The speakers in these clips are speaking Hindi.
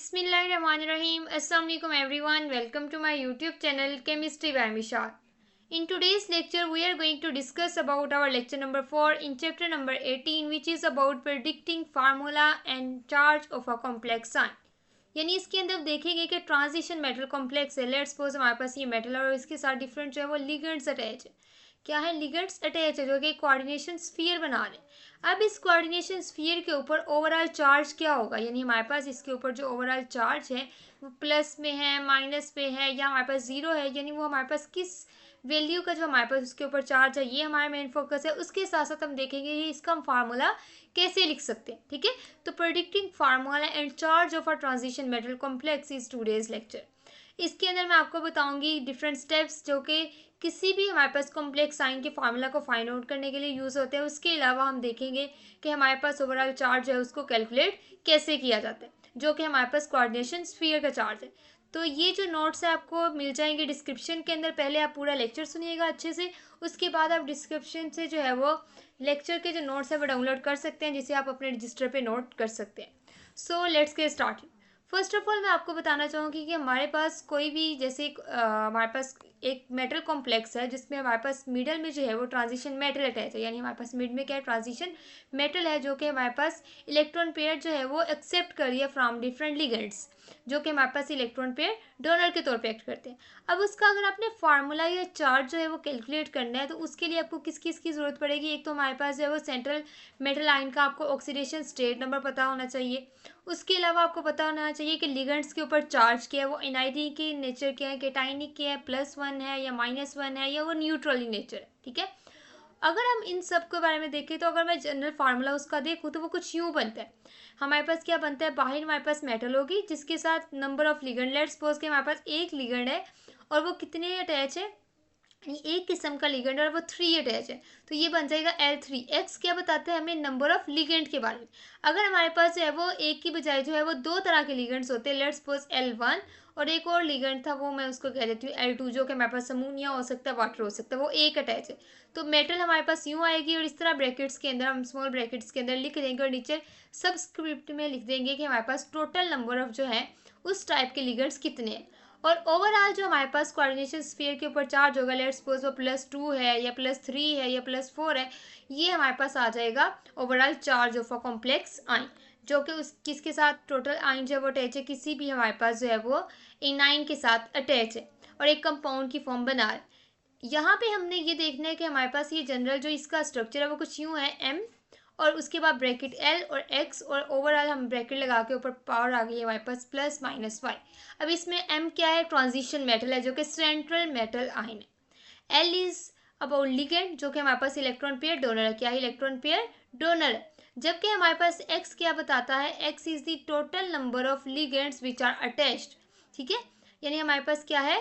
Bismillahirrahmanirrahim. Assalamualaikum everyone. Welcome to my YouTube channel Chemistry by Mishal. In today's lecture, we are going to discuss about our lecture number 4 in chapter number 18, which is about predicting formula and charge of a complex ion. यानी इसके अंदर देखेंगे कि ट्रांजिशन मेटल कॉम्प्लेक्स है. लेट्स सपोज हमारे पास ये मेटल है और इसके साथ डिफरेंट जो है वो लिगेंड्स अटैच है. क्या है? लिगेंड्स अटैच है जो कि कोऑर्डिनेशन स्फीयर बना रहे हैं. अब इस कोऑर्डिनेशन स्फीयर के ऊपर ओवरऑल चार्ज क्या होगा, यानी हमारे पास इसके ऊपर जो ओवरऑल चार्ज है वो प्लस में है, माइनस पे है, या हमारे पास जीरो है, यानी वो हमारे पास किस वैल्यू का जो हमारे पास उसके ऊपर चार्ज है, ये हमारा मेन फोकस है. उसके साथ साथ हम देखेंगे ये इसका हम फार्मूला कैसे लिख सकते हैं. ठीक है, तो predicting formula and charge of a transition metal complex is today's lecture. इसके अंदर मैं आपको बताऊंगी डिफरेंट स्टेप्स जो कि किसी भी हमारे पास कॉम्प्लेक्स साइन के फार्मूला को फाइंड आउट करने के लिए यूज़ होते हैं. उसके अलावा हम देखेंगे कि हमारे पास ओवरऑल चार्ज है उसको कैलकुलेट कैसे किया जाता है, जो कि हमारे पास कोऑर्डिनेशन स्फीयर का चार्ज है. तो ये जो नोट्स है आपको मिल जाएंगे डिस्क्रिप्शन के अंदर. पहले आप पूरा लेक्चर सुनिएगा अच्छे से, उसके बाद आप डिस्क्रिप्शन से जो है वो लेक्चर के जो नोट्स है वो डाउनलोड कर सकते हैं, जिसे आप अपने रजिस्टर पे नोट कर सकते हैं. So let's get started. First of all मैं आपको बताना चाहूँगी कि हमारे पास कोई भी जैसे हमारे पास एक मेटल कॉम्प्लेक्स है जिसमें हमारे पास मिडल में जो है वो ट्रांजिशन मेटल अटैच है, यानी हमारे पास मिड में क्या है, ट्रांजिशन मेटल है, जो कि हमारे पास इलेक्ट्रॉन पेयर जो है वो एक्सेप्ट कर रही है फ्रॉम डिफरेंट लिगेंड्स, जो कि हमारे पास इलेक्ट्रॉन पेयर डोनर के तौर पे एक्ट करते हैं. अब उसका अगर आपने फार्मूला या चार्ज जो है वो कैलकुलेट करना है तो उसके लिए आपको किस किस की ज़रूरत पड़ेगी. एक तो हमारे पास जो है वो सेंट्रल मेटल आयन का आपको ऑक्सीडेशन स्टेट नंबर पता होना चाहिए. उसके अलावा आपको पता होना चाहिए कि लिगेंड्स के ऊपर चार्ज क्या है, वो एनआईडी की नेचर क्या है, केटाइनिक क्या है, +1 है या -1 है, या वो न्यूट्रल इन नेचर है. ठीक है, अगर हम इन सब के बारे में देखें तो अगर मैं जनरल फार्मूला उसका देखूँ तो वो कुछ यूँ बनता है. हमारे पास क्या बनता है, बाहर हमारे पास मेटल होगी जिसके साथ number of ligand, let's suppose कि हमारे पास एक लिगेंड है और वो कितने अटैच है, एक किस्म का लिगेंड और वो 3 अटैच है, तो ये बन जाएगा L3. एक्स क्या बताता है हमें, नंबर ऑफ लिगेंड के बारे में. अगर हमारे पास जो है वो एक की बजाय जो है वो दो तरह के लिगेंड्स होते हैं, लेट्स सपोज L1 और एक और लिगेंड था वो मैं उसको कह देती हूँ L2, जो कि हमारे पास अमोनिया हो सकता है, वाटर हो सकता है, वो एक अटैच है. तो मेटल हमारे पास यूँ आएगी और इस तरह ब्रैकेट्स के अंदर हम स्मॉल ब्रैकेट्स के अंदर लिख देंगे और नीचे सबस्क्रिप्ट में लिख देंगे कि हमारे पास टोटल नंबर ऑफ जो है उस टाइप के लिगेंड्स कितने हैं. और ओवरऑल जो हमारे पास कोऑर्डिनेशन स्फीयर के ऊपर चार्ज होगा, लेट्स सपोज वो +2 है या +3 है या +4 है, ये हमारे पास आ जाएगा overall charge of a complex ion, जो कि उस किसके साथ टोटल आयन जो है वो अटैच है, किसी भी हमारे पास जो है वो एनाइन के साथ अटैच है और एक कंपाउंड की फॉर्म बना है. यहाँ पे हमने ये देखना है कि हमारे पास ये जनरल जो इसका स्ट्रक्चर है वो कुछ यूँ है, M और उसके बाद ब्रैकेट L और X और ओवरऑल हम ब्रैकेट लगा के ऊपर पावर आ गई है हमारे पास +-y. अब इसमें M क्या है, ट्रांजिशन मेटल है जो कि सेंट्रल मेटल आयन है. L इज अबाउट लिगेंड जो कि हमारे पास इलेक्ट्रॉन पेयर डोनर है. क्या है, इलेक्ट्रॉन पेयर डोनर है. जबकि हमारे पास X क्या बताता है, X is the total number of ligands which are attached. ठीक है, यानी हमारे पास क्या है,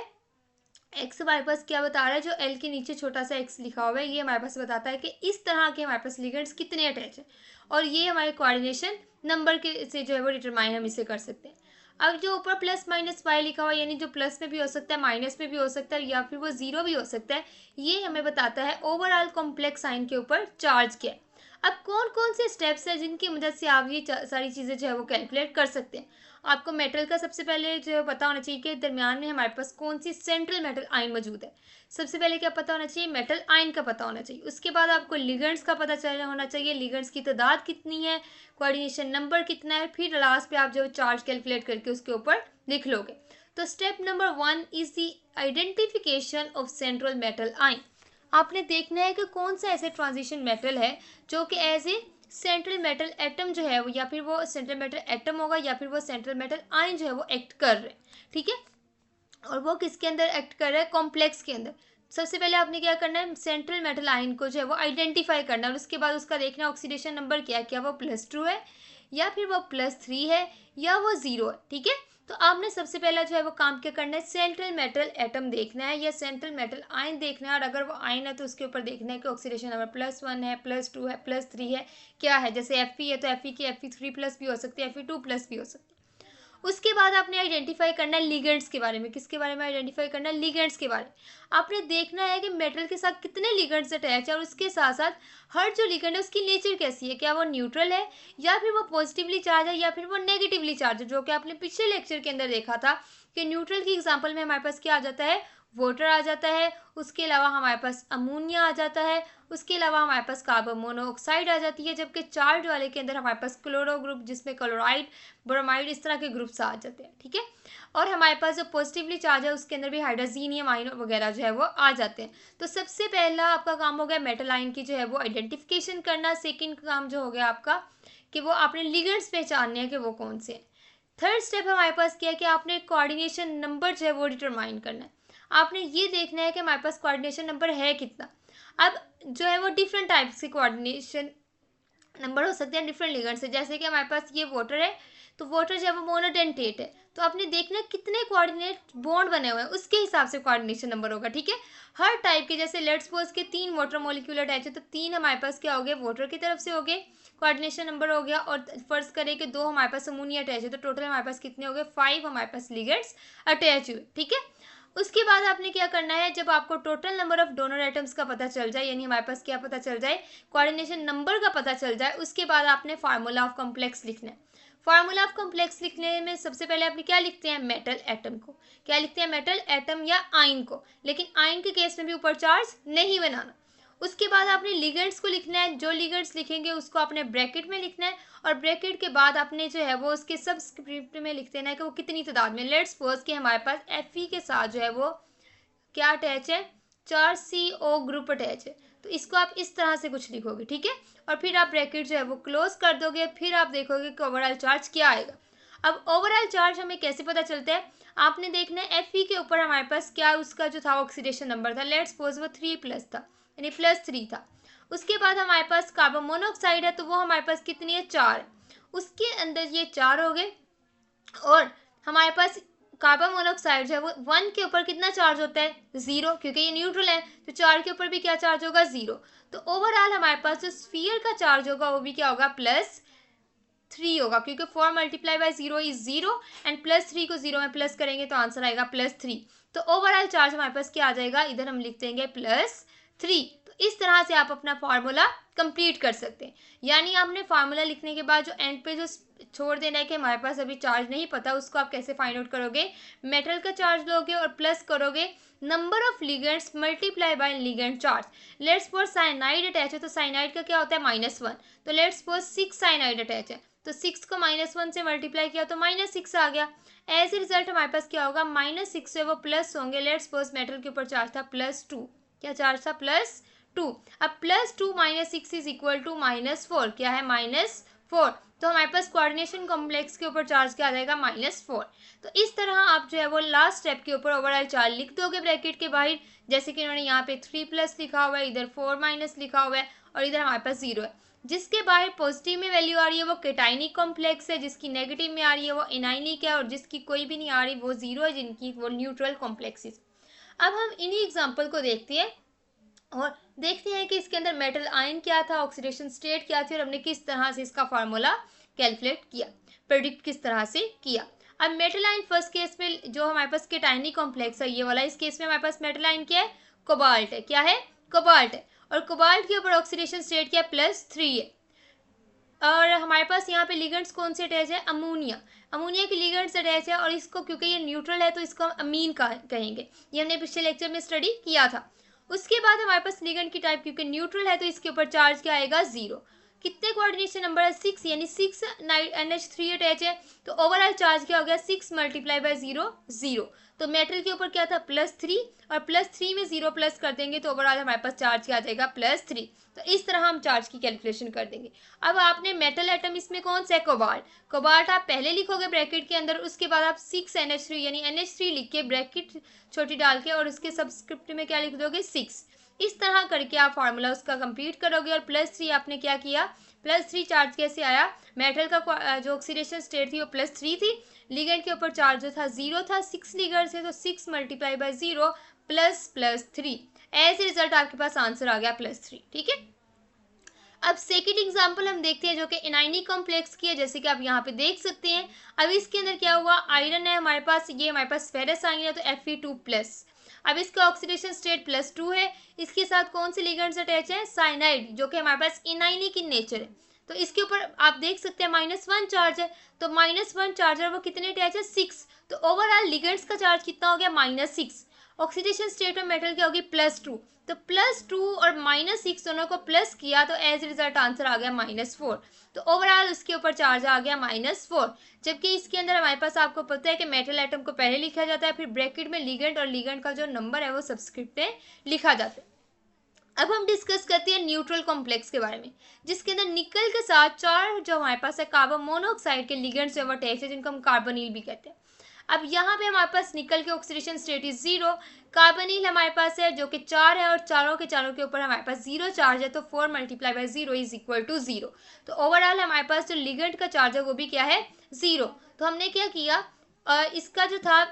एक्स हमारे पास क्या बता रहा है, जो एल के नीचे छोटा सा एक्स लिखा हुआ है ये हमारे पास बताता है कि इस तरह के हमारे पास लिगेंड्स कितने अटैच है, और ये हमारे कोऑर्डिनेशन नंबर के से जो है वो डिटरमाइन हम इसे कर सकते हैं. अब जो ऊपर +-y लिखा हुआ है, यानी जो प्लस में भी हो सकता है, माइनस में भी हो सकता है, या फिर वो जीरो भी हो सकता है, ये हमें बताता है ओवरऑल कॉम्प्लेक्स साइन के ऊपर चार्ज क्या है. अब कौन कौन से स्टेप्स हैं जिनकी मदद से आप ये सारी चीज़ें जो है वो कैलकुलेट कर सकते हैं. आपको मेटल का सबसे पहले जो पता होना चाहिए कि दरमियान में हमारे पास कौन सी सेंट्रल मेटल आयन मौजूद है. सबसे पहले क्या पता होना चाहिए, मेटल आयन का पता होना चाहिए. उसके बाद आपको लिगेंड्स का पता चलना होना चाहिए, लिगेंड्स की तादाद कितनी है, कोऑर्डिनेशन नंबर कितना है, फिर लास्ट पे आप जो चार्ज कैलकुलेट करके उसके ऊपर लिख लोगे. तो step number 1 is the identification of central metal ion. आपने देखना है कि कौन सा ऐसे ट्रांजिशन मेटल है जो कि as a central metal atom जो है वो, या फिर वो सेंट्रल मेटल एटम होगा या फिर वो सेंट्रल मेटल आयन जो है वो एक्ट कर रहे हैं. ठीक है, और वो किसके अंदर एक्ट कर रहा है, कॉम्प्लेक्स के अंदर. सबसे पहले आपने क्या करना है, सेंट्रल मेटल आयन को जो है वो आइडेंटिफाई करना है और उसके बाद उसका देखना है ऑक्सीडेशन नंबर क्या है, क्या वो +2 है या फिर वो +3 है या वो 0 है. ठीक है, तो आपने सबसे पहला जो है वो काम क्या करना है, सेंट्रल मेटल एटम देखना है या सेंट्रल मेटल आयन देखना है, और अगर वो आयन है तो उसके ऊपर देखना है कि ऑक्सीडेशन नंबर +1 है, +2 है, +3 है, क्या है. जैसे Fe है तो Fe की Fe3+ भी हो सकती है, Fe2+ भी हो सकती है. उसके बाद आपने आइडेंटिफाई करना है लिगेंड्स के बारे में। किसके बारे में आइडेंटिफाई करना है? लिगेंड्स के बारे में। आपने देखना है कि मेटल के साथ कितने लिगेंड्स अटैच है और उसके साथ साथ हर जो लिगेंड है उसकी नेचर कैसी है, क्या वो न्यूट्रल है या फिर वो पॉजिटिवली चार्ज है या फिर वो नेगेटिवली चार्ज है, जो कि आपने पिछले लेक्चर के अंदर देखा था कि न्यूट्रल की एग्जाम्पल में हमारे पास क्या आ जाता है? वाटर आ जाता है, उसके अलावा हमारे पास अमोनिया आ जाता है, उसके अलावा हमारे पास कार्बन मोनोऑक्साइड आ जाती है, जबकि चार्ज वाले के अंदर हमारे पास क्लोरो ग्रुप जिसमें क्लोराइड ब्रोमाइड इस तरह के ग्रुप्स आ जाते हैं। ठीक है, और हमारे पास जो पॉजिटिवली चार्ज है उसके अंदर भी हाइड्रोजीनियम आयन वगैरह जो है वो आ जाते हैं। तो सबसे पहला आपका काम हो गया मेटल आयन की जो है वो आइडेंटिफिकेशन करना। सेकेंड काम जो हो गया आपका कि वो आपने लिगेंड्स पहचानने हैं कि वो कौन से हैं। थर्ड स्टेप हमारे पास क्या है कि आपने कोऑर्डिनेशन नंबर जो है वो डिटरमाइन करना है। आपने ये देखना है कि हमारे पास कोऑर्डिनेशन नंबर है कितना। अब जो है वो डिफरेंट टाइप्स के कोऑर्डिनेशन नंबर हो सकते हैं डिफरेंट लिगेंड से। जैसे कि हमारे पास ये वाटर है, तो वाटर जो है वो मोनोडेंटेट है, तो आपने देखना कितने कोऑर्डिनेट बॉन्ड बने हुए हैं उसके हिसाब से कोऑर्डिनेशन नंबर होगा। ठीक है, हर टाइप के, जैसे लेट्स सपोज के 3 वाटर मॉलिक्यूल अटैच है तो 3 हमारे पास क्या हो गए? वाटर की तरफ से हो गए, कोऑर्डिनेशन नंबर हो गया। और फर्ज करें कि 2 हमारे पास अमोनिया अटैच है तो टोटल हमारे पास कितने हो गए? 5 हमारे पास लिगेंड्स अटैच हुए। ठीक है, उसके बाद आपने क्या करना है? जब आपको total number of donor atoms का पता चल जाए, यानी हमारे पास क्या पता चल जाए? कोऑर्डिनेशन नंबर का पता चल जाए, उसके बाद आपने फार्मूला ऑफ कॉम्प्लेक्स लिखना है। फार्मूला ऑफ कॉम्प्लेक्स लिखने में सबसे पहले आपने क्या लिखते हैं? मेटल एटम को। क्या लिखते हैं? मेटल एटम या आयन को, लेकिन आयन के केस में भी ऊपर चार्ज नहीं बनाना। उसके बाद आपने लिगेंड्स को लिखना है। जो लिगेंड्स लिखेंगे उसको आपने ब्रैकेट में लिखना है, और ब्रैकेट के बाद आपने जो है वो उसके सबस्क्रिप्ट में लिख देना है कि वो कितनी तादाद में। लेट्स सपोज कि हमारे पास Fe के साथ जो है वो क्या अटैच है? 4 CO ग्रुप अटैच है, तो इसको आप इस तरह से कुछ लिखोगे। ठीक है, और फिर आप ब्रैकेट जो है वो क्लोज कर दोगे, फिर आप देखोगे कि ओवरऑल चार्ज क्या आएगा। अब ओवरऑल चार्ज हमें कैसे पता चलता है? आपने देखना है Fe के ऊपर हमारे पास क्या उसका जो था ऑक्सीडेशन नंबर था। लेट्स सपोज वो 3+ था, यानी +3 था। उसके बाद हमारे पास कार्बन मोनोऑक्साइड है, तो वो हमारे पास कितनी है? 4 है। उसके अंदर ये 4 हो गए, और हमारे पास कार्बन मोनोऑक्साइड जो है वो 1 के ऊपर कितना चार्ज होता है? 0, क्योंकि ये न्यूट्रल है, तो 4 के ऊपर भी क्या चार्ज होगा? 0। तो ओवरऑल हमारे पास जो स्फीयर का चार्ज होगा वो भी क्या होगा? +3 होगा, क्योंकि 4 × 0 इज 0 एंड +3 को 0 में प्लस करेंगे तो आंसर आएगा +3। तो ओवरऑल चार्ज हमारे पास क्या आ जाएगा? इधर हम लिख देंगे +3। तो इस तरह से आप अपना फार्मूला कंप्लीट कर सकते हैं। यानी आपने फार्मूला लिखने के बाद जो एंड पे जो छोड़ देना है कि हमारे पास अभी चार्ज नहीं पता, उसको आप कैसे फाइंड आउट करोगे? मेटल का चार्ज लोगे और प्लस करोगे number of ligands multiply by ligand charge. Let's suppose cyanide attach है, तो साइनाइड का क्या होता है? -1। तो लेट्स सपोज 6 साइनाइड अटैच है, तो 6 को -1 से मल्टीप्लाई किया तो -6 आ गया। एज ए रिजल्ट हमारे पास क्या होगा? -6 से वो प्लस होंगे। लेट्स सपोज मेटल के ऊपर चार्ज था +2। क्या चार्ज था? +2। अब +2 - 6 इज इक्वल टू -4। क्या है? -4। तो हमारे पास कोऑर्डिनेशन कॉम्प्लेक्स के ऊपर चार्ज क्या आ जाएगा? -4। तो इस तरह आप जो है वो लास्ट स्टेप के ऊपर ओवरऑल चार्ज लिख दोगे ब्रैकेट के बाहर, जैसे कि इन्होंने यहाँ पे 3+ लिखा हुआ है, इधर 4- लिखा हुआ है, और इधर हमारे पास 0 है। जिसके बाहर पॉजिटिव में वैल्यू आ रही है वो कैटायनिक कॉम्प्लेक्स है, जिसकी नेगेटिव में आ रही है वो एनायनिक है, और जिसकी कोई भी नहीं आ रही वो 0 है, जिनकी वो न्यूट्रल कॉम्प्लेक्सेस। अब हम इन्हीं एग्जाम्पल को देखते हैं और देखते हैं कि इसके अंदर मेटल आयन क्या था, ऑक्सीडेशन स्टेट क्या थी, और हमने किस तरह से इसका फार्मूला कैलकुलेट किया, प्रेडिक्ट किस तरह से किया। अब मेटल आयन फर्स्ट केस में जो हमारे पास कैटायनिक कॉम्प्लेक्स है ये वाला, इस केस में हमारे पास मेटल आयन क्या है? कोबाल्ट है। क्या है? कोबाल्ट है। और कोबाल्ट के ऊपर ऑक्सीडेशन स्टेट क्या है? +3 है। और हमारे पास यहाँ पे लिगेंड्स कौन से अटैच है? अमोनिया। अमोनिया की लिगेंड्स अटैच है, और इसको क्योंकि ये न्यूट्रल है तो इसको हम अमीन कहेंगे। ये हमने पिछले लेक्चर में स्टडी किया था। उसके बाद हमारे पास लिगेंड की टाइप क्योंकि न्यूट्रल है तो इसके ऊपर चार्ज क्या आएगा? 0। कितने कोऑर्डिनेशन नंबर है? 6, यानी 6 NH3 अटैच है, तो ओवरऑल चार्ज क्या हो गया? 6 × 0 0। तो मेटल के ऊपर क्या था? +3, और +3 में 0 प्लस कर देंगे तो ओवरऑल हमारे पास चार्ज क्या आ जाएगा? +3। तो इस तरह हम चार्ज की कैलकुलेशन कर देंगे। अब आपने मेटल एटम इसमें कौन सा है? कोबाल्ट। कोबाल्ट आप पहले लिखोगे ब्रैकेट के अंदर, उसके बाद आप 6 NH3 यानी NH3 लिख के ब्रैकेट छोटी डाल के और उसके सबस्क्रिप्ट में क्या लिख दोगे? 6। इस तरह करके आप फार्मूला उसका कंप्लीट करोगे। और +3 आपने क्या किया? +3 चार्ज कैसे आया? मेटल का जो ऑक्सीडेशन स्टेट थी वो +3 थी, लिगेंड के ऊपर चार्ज जो था 0 था, 6 लिगेंड से, तो 6 × 0 +3। एज ए रिजल्ट आपके पास आंसर आ गया +3। ठीक है, अब सेकेंड एग्जाम्पल हम देखते हैं जो कि एनाइनिक कॉम्प्लेक्स की है, जैसे कि आप यहाँ पे देख सकते हैं। अब इसके अंदर क्या हुआ, आयरन है हमारे पास, ये हमारे पास फेरस आयन है, तो Fe2+। अब इसका ऑक्सीडेशन स्टेट +2 है। इसके साथ कौन से लिगेंड्स अटैच है, साइनाइड, जो कि हमारे पास एनाइनिक इन नेचर है। तो इसके ऊपर आप देख सकते हैं -1 चार्ज है, तो -1 चार्ज है वो कितने अटैच है, 6। तो ओवरऑल लिगेंड्स का चार्ज कितना हो गया, -6। ऑक्सीडेशन स्टेट में मेटल क्या होगी, +2। तो +2 और -6 दोनों को प्लस किया तो एज रिजल्ट आंसर आ गया -4। तो ओवरऑल उसके ऊपर चार्ज आ गया -4। जबकि इसके अंदर हमारे पास आपको पता है कि मेटल एटम को पहले लिखा जाता है, फिर ब्रैकेट में लिगेंड, और लिगेंड का जो नंबर है वो सबस्क्रिप्ट में लिखा जाता है। अब हम डिस्कस करते हैं न्यूट्रल कॉम्प्लेक्स के बारे में, जिसके अंदर निकल के साथ 4 जो हमारे पास है कार्बन मोनोऑक्साइड के लिगेंड्स जो अटैच है, जिनको हम कार्बोनिल भी कहते हैं। अब यहाँ पे हमारे पास निकल के ऑक्सीडेशन स्टेट इज 0, कार्बोनिल हमारे पास है जो कि 4 है, और चारों के ऊपर हमारे पास 0 चार्ज है, तो 4 × 0 इज इक्वल टू 0। तो ओवरऑल हमारे पास जो लिगेंड का चार्ज है वो भी क्या है, 0। तो हमने क्या किया, इसका जो था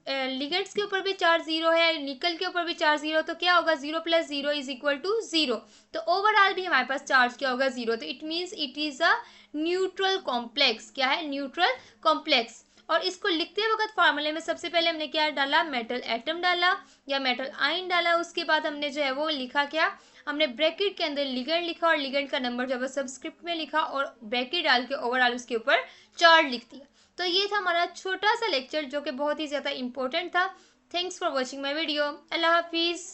लिगेंड्स के ऊपर भी चार्ज 0 है, निकल के ऊपर भी चार्ज 0, तो क्या होगा, 0 + 0 इज इक्वल टू 0। तो ओवरऑल भी हमारे पास चार्ज क्या होगा, 0। तो it means it is a neutral complex. क्या है, न्यूट्रल कॉम्प्लेक्स। और इसको लिखते वक्त फार्मूले में सबसे पहले हमने क्या डाला, मेटल एटम डाला या मेटल आयन डाला। उसके बाद हमने जो है वो लिखा क्या, हमने ब्रैकेट के अंदर लिगेंड लिखा, और लिगेंड का नंबर जो है सब्सक्रिप्ट में लिखा, और ब्रैकेट डाल के ओवरऑल उसके ऊपर चार्ज लिख दिया। तो ये था हमारा छोटा सा लेक्चर जो कि बहुत ही ज़्यादा इंपॉर्टेंट था। Thanks for watching my video. अल्लाह हाफिज़।